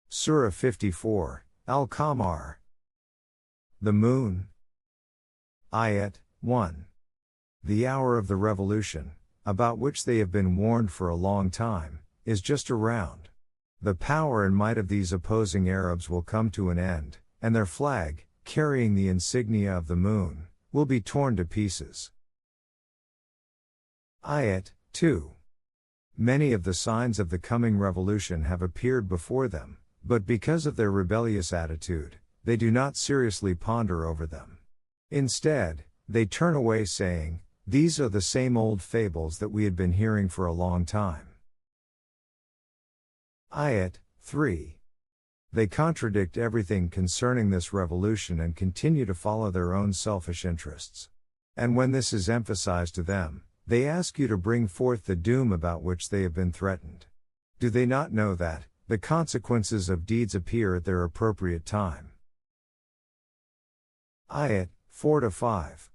Surah 54, Al-Qamar. The moon. Ayat 1. The hour of the revolution, about which they have been warned for a long time, is just around. The power and might of these opposing Arabs will come to an end, and their flag, carrying the insignia of the moon, will be torn to pieces. Ayat 2. Many of the signs of the coming revolution have appeared before them, but because of their rebellious attitude, they do not seriously ponder over them. Instead, they turn away saying, "These are the same old fables that we had been hearing for a long time." Ayat 3. They contradict everything concerning this revolution and continue to follow their own selfish interests. And when this is emphasized to them, they ask you to bring forth the doom about which they have been threatened. Do they not know that the consequences of deeds appear at their appropriate time? Ayat 4-5.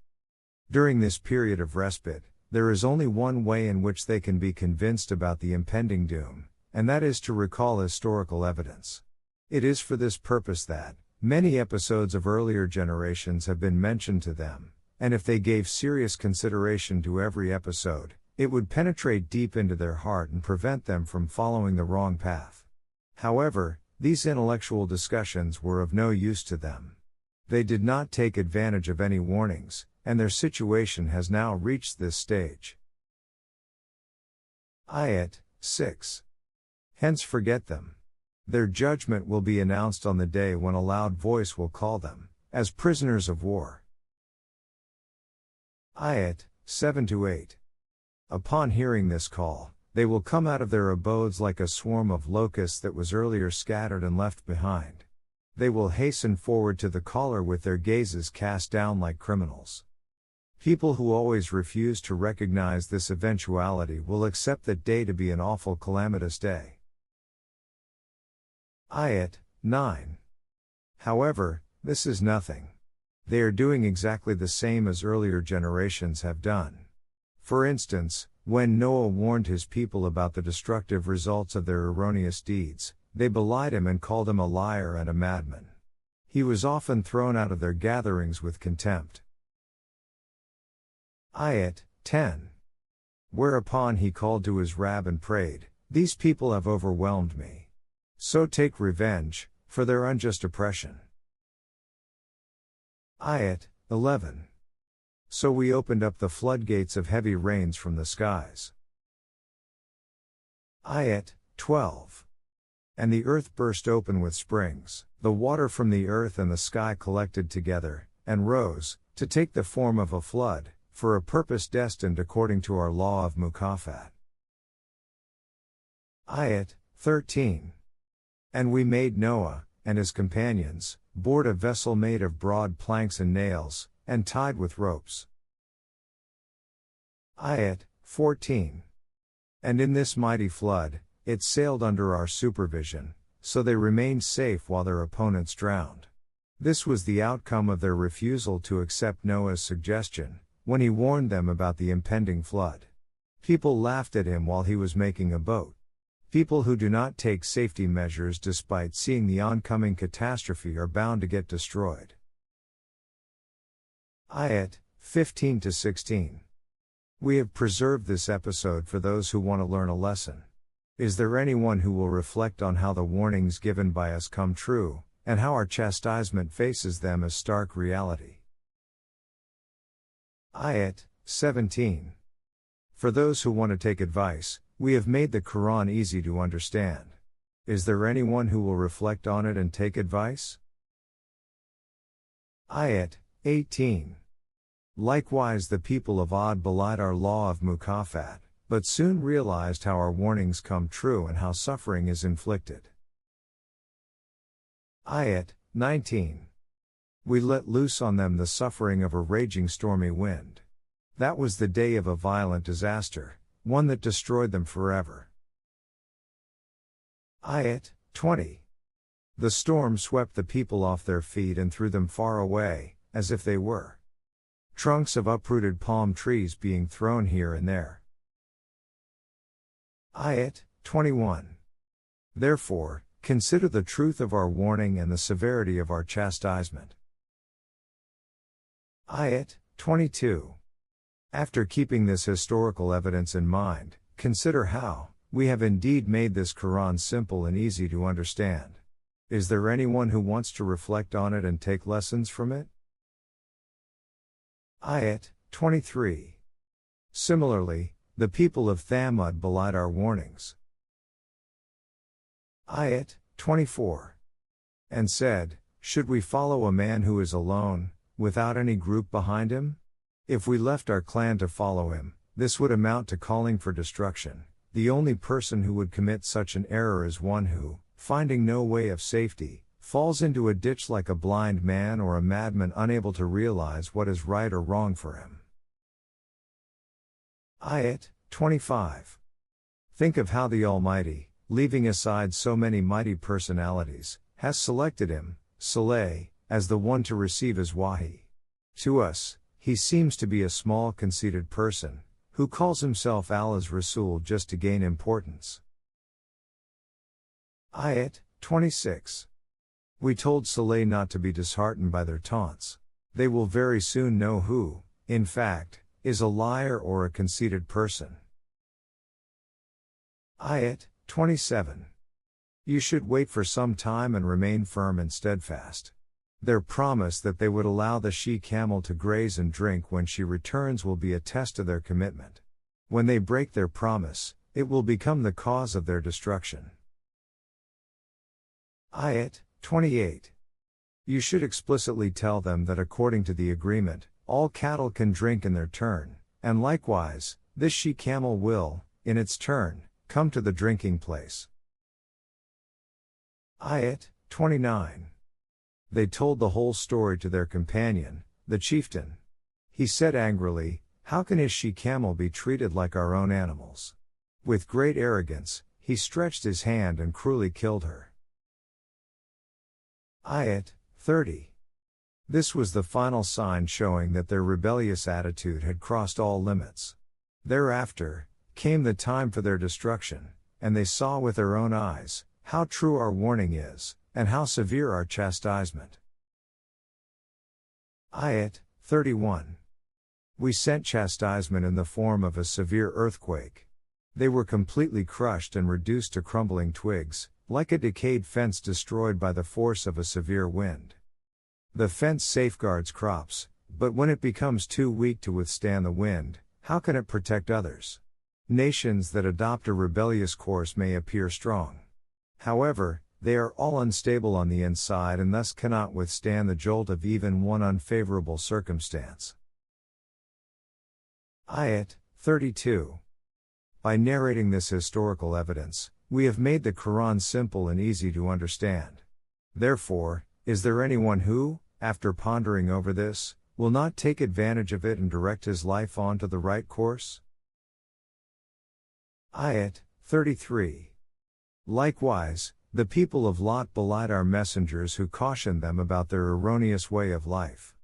During this period of respite, there is only one way in which they can be convinced about the impending doom, and that is to recall historical evidence. It is for this purpose that many episodes of earlier generations have been mentioned to them, and if they gave serious consideration to every episode, it would penetrate deep into their heart and prevent them from following the wrong path. However, these intellectual discussions were of no use to them. They did not take advantage of any warnings, and their situation has now reached this stage. Ayat 6. Hence forget them. Their judgment will be announced on the day when a loud voice will call them, as prisoners of war. Ayat 7-8. Upon hearing this call, they will come out of their abodes like a swarm of locusts that was earlier scattered and left behind. They will hasten forward to the caller with their gazes cast down like criminals. People who always refuse to recognize this eventuality will accept that day to be an awful calamitous day. Ayat 9. However, this is nothing. They are doing exactly the same as earlier generations have done. For instance, when Noah warned his people about the destructive results of their erroneous deeds, they belied him and called him a liar and a madman. He was often thrown out of their gatherings with contempt. Ayat 10. Whereupon he called to his Rabb and prayed, "These people have overwhelmed me. So take revenge, for their unjust oppression." Ayat 11. So we opened up the floodgates of heavy rains from the skies. Ayat 12. And the earth burst open with springs, the water from the earth and the sky collected together, and rose, to take the form of a flood, for a purpose destined according to our law of Mukafat. Ayat 13. And we made Noah, and his companions, board a vessel made of broad planks and nails, and tied with ropes. Ayat 14. And in this mighty flood, it sailed under our supervision, so they remained safe while their opponents drowned. This was the outcome of their refusal to accept Noah's suggestion, when he warned them about the impending flood. People laughed at him while he was making a boat. People who do not take safety measures despite seeing the oncoming catastrophe are bound to get destroyed. Ayat 15-16. We have preserved this episode for those who want to learn a lesson. Is there anyone who will reflect on how the warnings given by us come true, and how our chastisement faces them as stark reality? Ayat 17. For those who want to take advice, we have made the Quran easy to understand. Is there anyone who will reflect on it and take advice? Ayat 18. Likewise the people of Ad belied our law of Mukafat, but soon realized how our warnings come true and how suffering is inflicted. Ayat 19. We let loose on them the suffering of a raging stormy wind. That was the day of a violent disaster, one that destroyed them forever. Ayat 20. The storm swept the people off their feet and threw them far away, as if they were trunks of uprooted palm trees being thrown here and there. Ayat 21. Therefore, consider the truth of our warning and the severity of our chastisement. Ayat 22. After keeping this historical evidence in mind, consider how we have indeed made this Quran simple and easy to understand. Is there anyone who wants to reflect on it and take lessons from it? Ayat 23. Similarly, the people of Thamud belied our warnings. Ayat 24. And said, should we follow a man who is alone, without any group behind him? If we left our clan to follow him, this would amount to calling for destruction. The only person who would commit such an error is one who, finding no way of safety, falls into a ditch like a blind man or a madman unable to realize what is right or wrong for him. Ayat 25. Think of how the Almighty, leaving aside so many mighty personalities, has selected him, Saleh, as the one to receive his wahi. To us, he seems to be a small conceited person, who calls himself Allah's Rasul just to gain importance. Ayat 26. We told Saleh not to be disheartened by their taunts. They will very soon know who, in fact, is a liar or a conceited person. Ayat 27. You should wait for some time and remain firm and steadfast. Their promise that they would allow the she-camel to graze and drink when she returns will be a test of their commitment. When they break their promise, it will become the cause of their destruction. Ayat 28. You should explicitly tell them that according to the agreement, all cattle can drink in their turn, and likewise, this she-camel will, in its turn, come to the drinking place. Ayat 29. They told the whole story to their companion, the chieftain. He said angrily, how can his she-camel be treated like our own animals? With great arrogance, he stretched his hand and cruelly killed her. Ayat 30. This was the final sign showing that their rebellious attitude had crossed all limits. Thereafter, came the time for their destruction, and they saw with their own eyes, how true our warning is, and how severe our chastisement. Ayat 31. We sent chastisement in the form of a severe earthquake. They were completely crushed and reduced to crumbling twigs, like a decayed fence destroyed by the force of a severe wind. The fence safeguards crops, but when it becomes too weak to withstand the wind, how can it protect others? Nations that adopt a rebellious course may appear strong. However, they are all unstable on the inside and thus cannot withstand the jolt of even one unfavorable circumstance. Ayat 32. By narrating this historical evidence, we have made the Quran simple and easy to understand. Therefore, is there anyone who, after pondering over this, will not take advantage of it and direct his life on to the right course? Ayat 33. Likewise, the people of Lot belied our messengers who cautioned them about their erroneous way of life.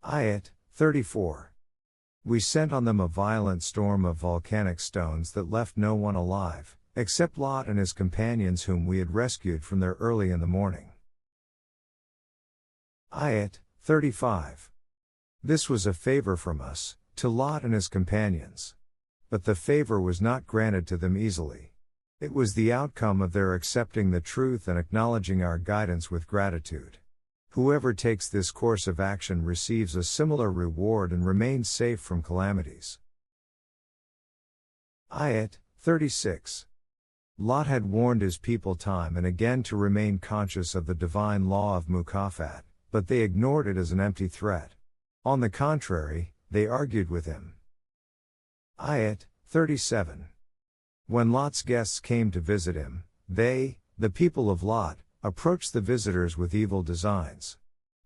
Ayat 34. We sent on them a violent storm of volcanic stones that left no one alive, except Lot and his companions whom we had rescued from there early in the morning. Ayat 35. This was a favor from us, to Lot and his companions. But the favor was not granted to them easily. It was the outcome of their accepting the truth and acknowledging our guidance with gratitude. Whoever takes this course of action receives a similar reward and remains safe from calamities. Ayat 36. Lot had warned his people time and again to remain conscious of the divine law of mukafat, but they ignored it as an empty threat. On the contrary, they argued with him. Ayat 37. When Lot's guests came to visit him, they, the people of Lot, approached the visitors with evil designs.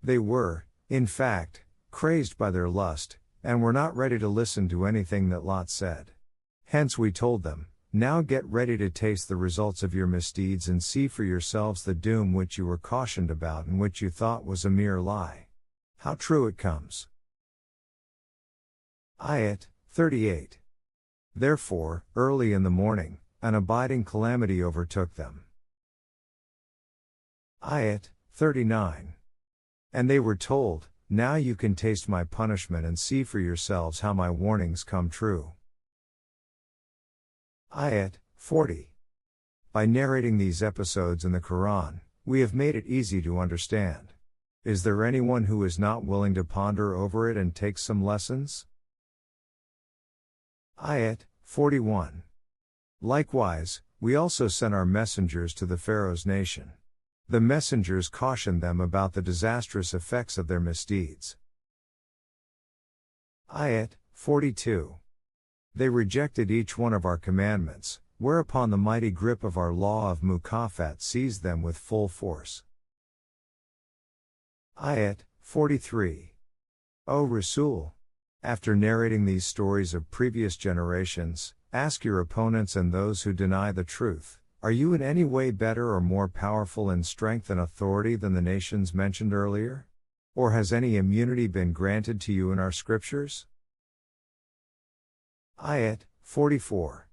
They were, in fact, crazed by their lust, and were not ready to listen to anything that Lot said. Hence we told them, now get ready to taste the results of your misdeeds and see for yourselves the doom which you were cautioned about and which you thought was a mere lie. How true it comes. Ayat 38. Therefore, early in the morning, an abiding calamity overtook them. Ayat 39. And they were told, now you can taste my punishment and see for yourselves how my warnings come true. Ayat 40. By narrating these episodes in the Quran, we have made it easy to understand. Is there anyone who is not willing to ponder over it and take some lessons? Ayat 41. Likewise, we also sent our messengers to the Pharaoh's nation. The messengers cautioned them about the disastrous effects of their misdeeds. Ayat 42. They rejected each one of our commandments, whereupon the mighty grip of our law of mukafat seized them with full force. Ayat 43. O Rasul! After narrating these stories of previous generations, ask your opponents and those who deny the truth, are you in any way better or more powerful in strength and authority than the nations mentioned earlier? Or has any immunity been granted to you in our scriptures? Ayat 44.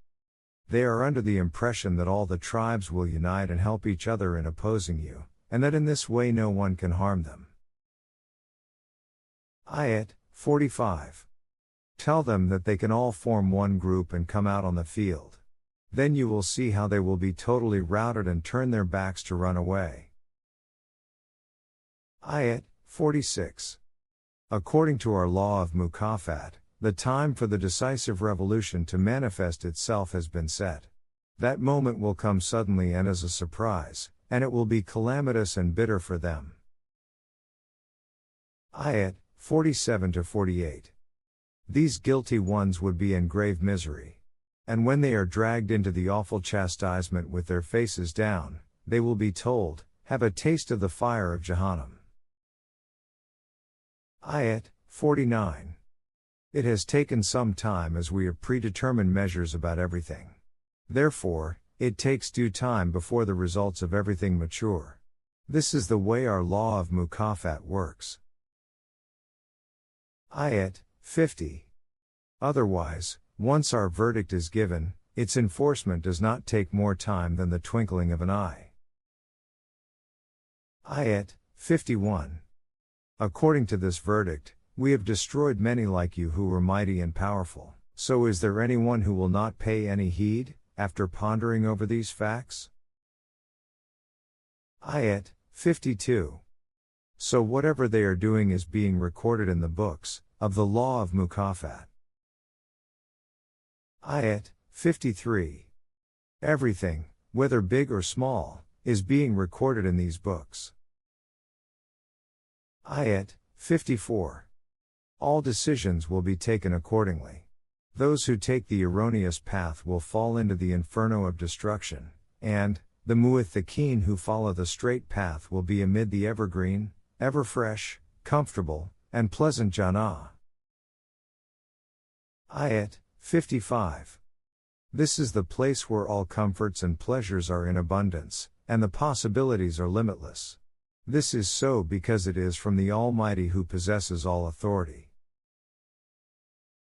They are under the impression that all the tribes will unite and help each other in opposing you, and that in this way no one can harm them. Ayat 45. Tell them that they can all form one group and come out on the field. Then you will see how they will be totally routed and turn their backs to run away. Ayat 46. According to our law of mukafat, the time for the decisive revolution to manifest itself has been set. That moment will come suddenly and as a surprise, and it will be calamitous and bitter for them. Ayat 47-48. These guilty ones would be in grave misery. And when they are dragged into the awful chastisement with their faces down, they will be told, have a taste of the fire of Jahannam. Ayat 49. It has taken some time as we have predetermined measures about everything. Therefore, it takes due time before the results of everything mature. This is the way our law of mukafat works. Ayat 50. Otherwise, once our verdict is given, its enforcement does not take more time than the twinkling of an eye. Ayat 51. According to this verdict, we have destroyed many like you who were mighty and powerful. So is there anyone who will not pay any heed, after pondering over these facts? Ayat 52. So whatever they are doing is being recorded in the books, of the law of mukafat. Ayat 53. Everything, whether big or small, is being recorded in these books. Ayat 54. All decisions will be taken accordingly. Those who take the erroneous path will fall into the inferno of destruction, and the mu'attaqin who follow the straight path will be amid the evergreen, ever fresh, comfortable, and pleasant Jannah. Ayat 55. This is the place where all comforts and pleasures are in abundance, and the possibilities are limitless. This is so because it is from the Almighty who possesses all authority.